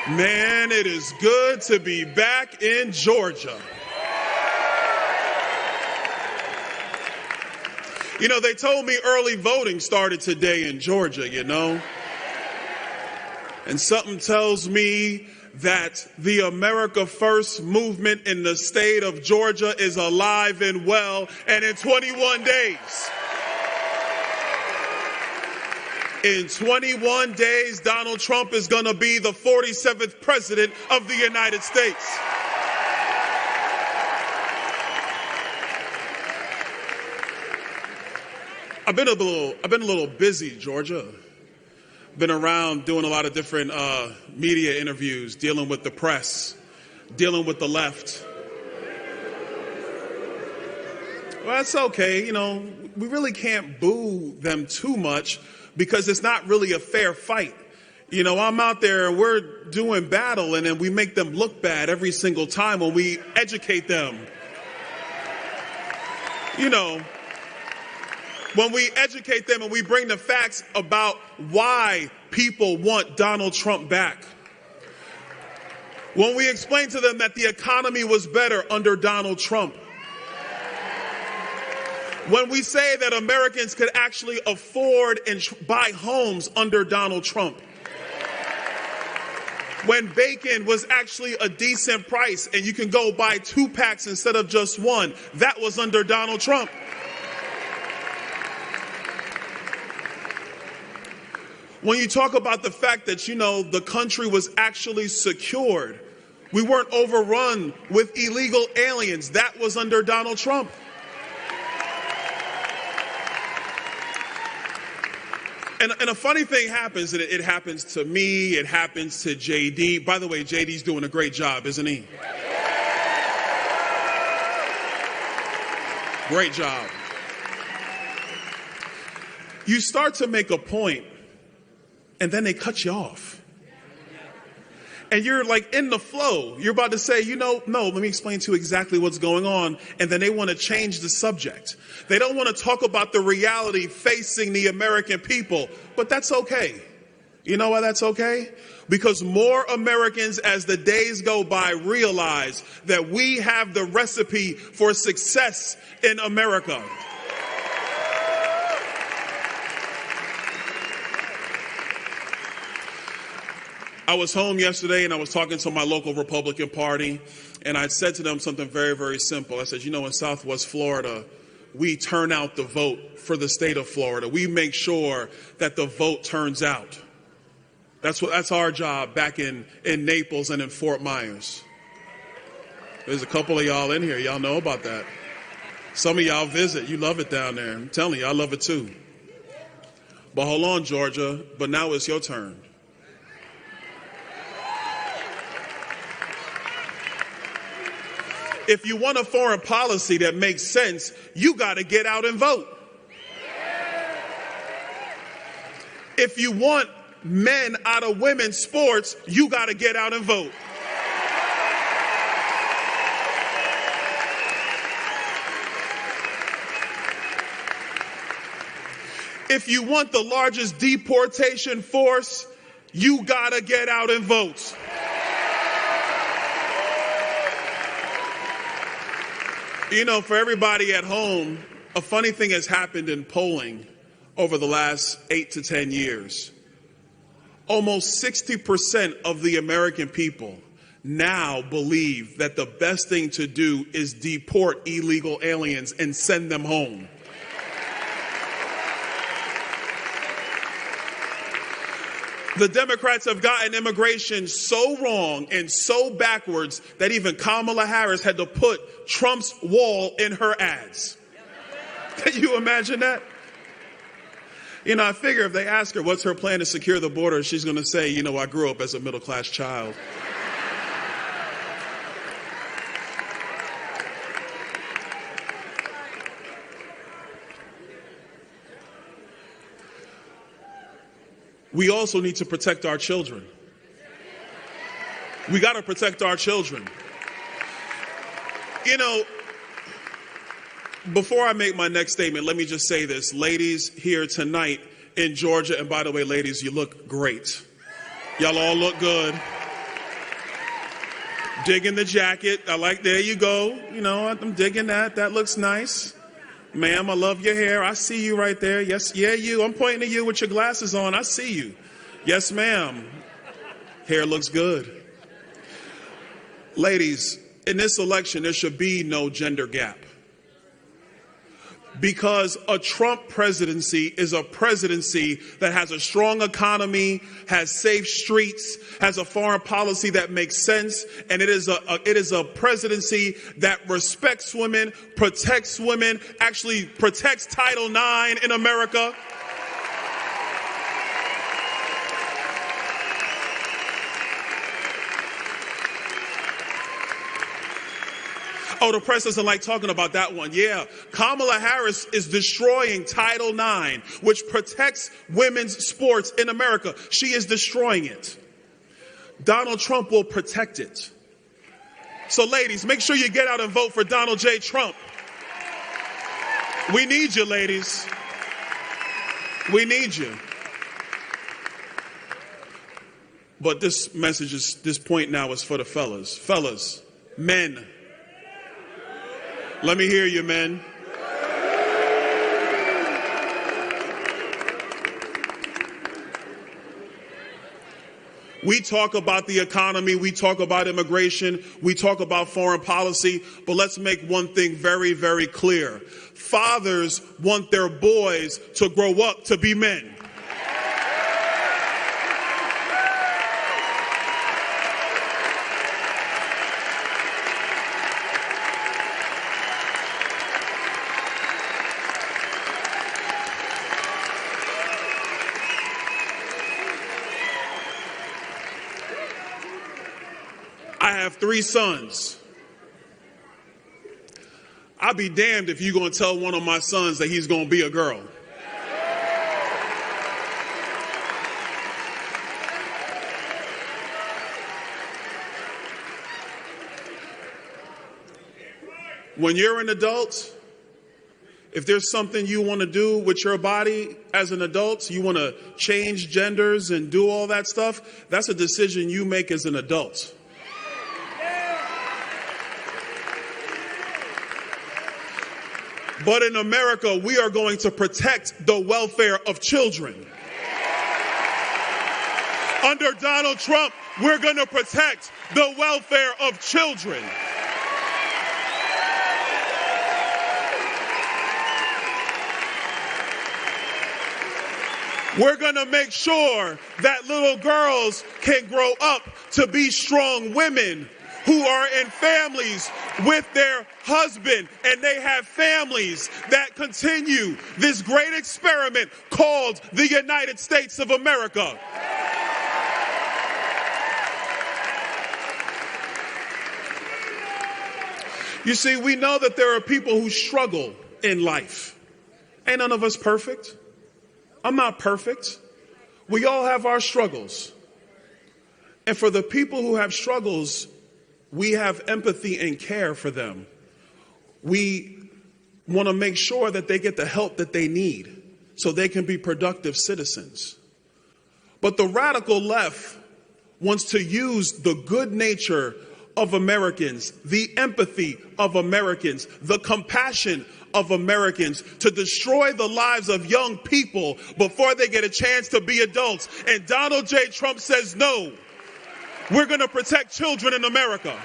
Man, it is good to be back in Georgia. You know, they told me early voting started today in Georgia, you know. And something tells me that the America First movement in the state of Georgia is alive and well, and in 21 days. In 21 days, Donald Trump is going to be the 47th president of the United States. I've been a little busy, Georgia. Been around doing a lot of different media interviews, dealing with the press, dealing with the left. Well, that's okay. You know, we really can't boo them too much because it's not really a fair fight. You know, I'm out there and we're doing battle and then we make them look bad every single time when we educate them. You know, when we educate them and we bring the facts about why people want Donald Trump back. When we explain to them that the economy was better under Donald Trump. When we say that Americans could actually afford and buy homes under Donald Trump. When bacon was actually a decent price and you can go buy 2 packs instead of just 1. That was under Donald Trump. When you talk about the fact that, you know, the country was actually secured. We weren't overrun with illegal aliens. That was under Donald Trump. And a funny thing happens, and it happens to me, it happens to JD. By the way, JD's doing a great job, isn't he? Great job. You start to make a point, and then they cut you off. And you're like in the flow. You're about to say, you know, no, let me explain to you exactly what's going on. And then they want to change the subject. They don't want to talk about the reality facing the American people. But that's okay. You know why that's okay? Because more Americans, as the days go by, realize that we have the recipe for success in America. I was home yesterday and I was talking to my local Republican Party, and I said to them something very, very simple. I said, you know, in Southwest Florida, we turn out the vote for the state of Florida. We make sure that the vote turns out. That's our job back in Naples and in Fort Myers. There's a couple of y'all in here. Y'all know about that. Some of y'all visit. You love it down there. I'm telling you, I love it too. But hold on, Georgia. But now it's your turn. If you want a foreign policy that makes sense, you got to get out and vote. If you want men out of women's sports, you got to get out and vote. If you want the largest deportation force, you got to get out and vote. You know, for everybody at home, a funny thing has happened in polling over the last 8 to 10 years. Almost 60% of the American people now believe that the best thing to do is deport illegal aliens and send them home. The Democrats have gotten immigration so wrong and so backwards that even Kamala Harris had to put Trump's wall in her ads. Can you imagine that? You know, I figure if they ask her what's her plan to secure the border, she's going to say, you know, I grew up as a middle-class child. We also need to protect our children. We got to protect our children. You know, before I make my next statement, let me just say this. Ladies here tonight in Georgia, and by the way, ladies, you look great. Y'all all look good. Digging the jacket. There you go. I'm digging that. That looks nice. Ma'am, I love your hair. I see you right there. Yes, yeah, you. I'm pointing at you with your glasses on. I see you. Yes, ma'am. Hair looks good. Ladies, in this election, there should be no gender gap. Because a Trump presidency is a presidency that has a strong economy, has safe streets, has a foreign policy that makes sense, and it is a presidency that respects women, actually protects Title IX in America. Oh, the press doesn't like talking about that one. Yeah, Kamala Harris is destroying Title IX, which protects women's sports in America. She is destroying it. Donald Trump will protect it. So ladies, make sure you get out and vote for Donald J. Trump. We need you, ladies. We need you. But this point now is for the fellas. Fellas, men. Let me hear you, men. We talk about the economy, we talk about immigration, we talk about foreign policy, but let's make one thing very, very clear. Fathers want their boys to grow up to be men. I have 3 sons. I'll be damned if you're going to tell one of my sons that he's going to be a girl. When you're an adult, if there's something you want to do with your body as an adult, you want to change genders and do all that stuff, that's a decision you make as an adult. But in America, we are going to protect the welfare of children. Under Donald Trump, we're going to protect the welfare of children. We're going to make sure that little girls can grow up to be strong women who are in families with their husband, and they have families that continue this great experiment called the United States of America. You see, we know that there are people who struggle in life. Ain't none of us perfect. I'm not perfect. We all have our struggles. And for the people who have struggles, we have empathy and care for them. We want to make sure that they get the help that they need so they can be productive citizens. But the radical left wants to use the good nature of Americans, the empathy of Americans, the compassion of Americans to destroy the lives of young people before they get a chance to be adults. And Donald J. Trump says no. We're going to protect children in America.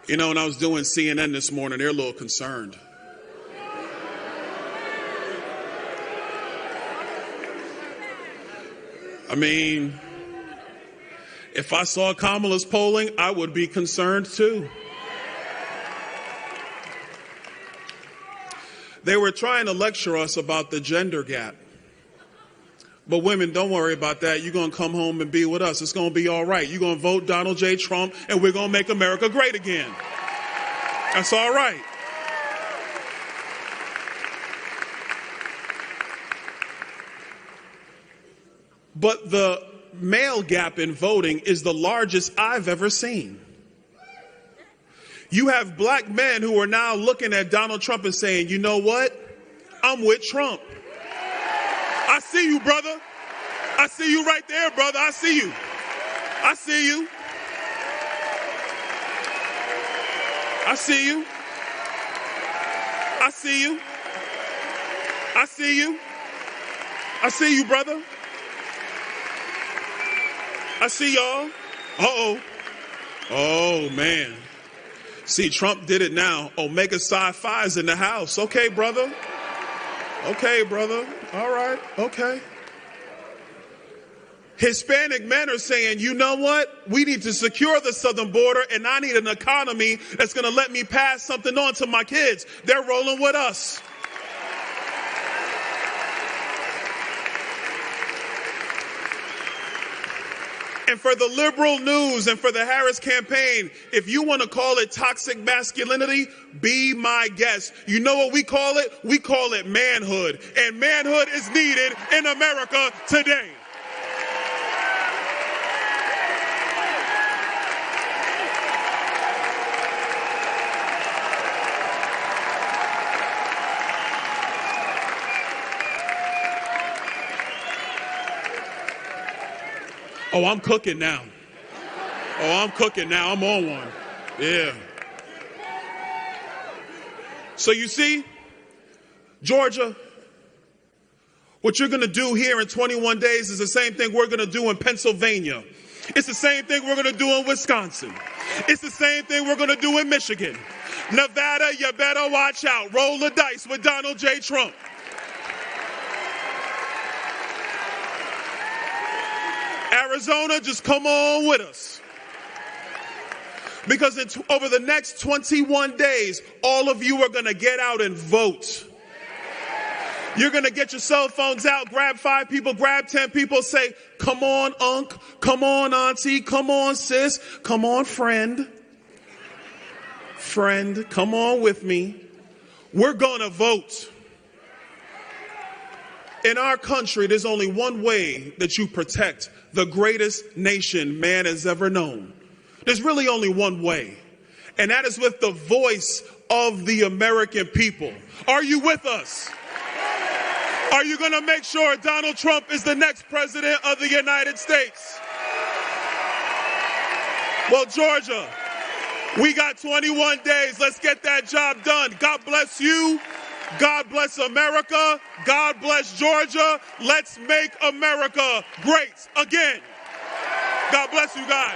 You know, when I was doing CNN this morning, they're a little concerned. I mean, if I saw Kamala's polling, I would be concerned too. They were trying to lecture us about the gender gap. But women, don't worry about that. You're going to come home and be with us. It's going to be all right. You're going to vote Donald J. Trump, and we're going to make America great again. That's all right. But the male gap in voting is the largest I've ever seen. You have black men who are now looking at Donald Trump and saying, you know what? I'm with Trump. I see you, brother. I see you right there, brother. I see you. I see you. I see you. I see you. I see you. I see you, brother. I see y'all. Uh-oh. Oh, man. See, Trump did it now. Omega Psi Phi's in the house. Okay, brother. Okay, brother. All right. Okay. Hispanic men are saying, you know what? We need to secure the southern border, and I need an economy that's going to let me pass something on to my kids. They're rolling with us. And for the liberal news and for the Harris campaign, if you want to call it toxic masculinity, be my guest. You know what we call it? We call it manhood. And manhood is needed in America today. Oh, I'm cooking now. Oh, I'm cooking now. I'm on one. Yeah. So you see, Georgia, what you're going to do here in 21 days is the same thing we're going to do in Pennsylvania. It's the same thing we're going to do in Wisconsin. It's the same thing we're going to do in Michigan. Nevada, you better watch out. Roll the dice with Donald J. Trump. Arizona, just come on with us. Because over the next 21 days, all of you are going to get out and vote. You're going to get your cell phones out, grab 5 people, grab 10 people, say, come on, Unc, come on, Auntie, come on, sis, come on, friend. Friend, come on with me. We're going to vote. In our country, there's only one way that you protect the greatest nation man has ever known. There's really only one way, and that is with the voice of the American people. Are you with us? Are you going to make sure Donald Trump is the next president of the United States? Well, Georgia, we got 21 days. Let's get that job done. God bless you. God bless America. God bless Georgia. Let's make America great again. God bless you guys.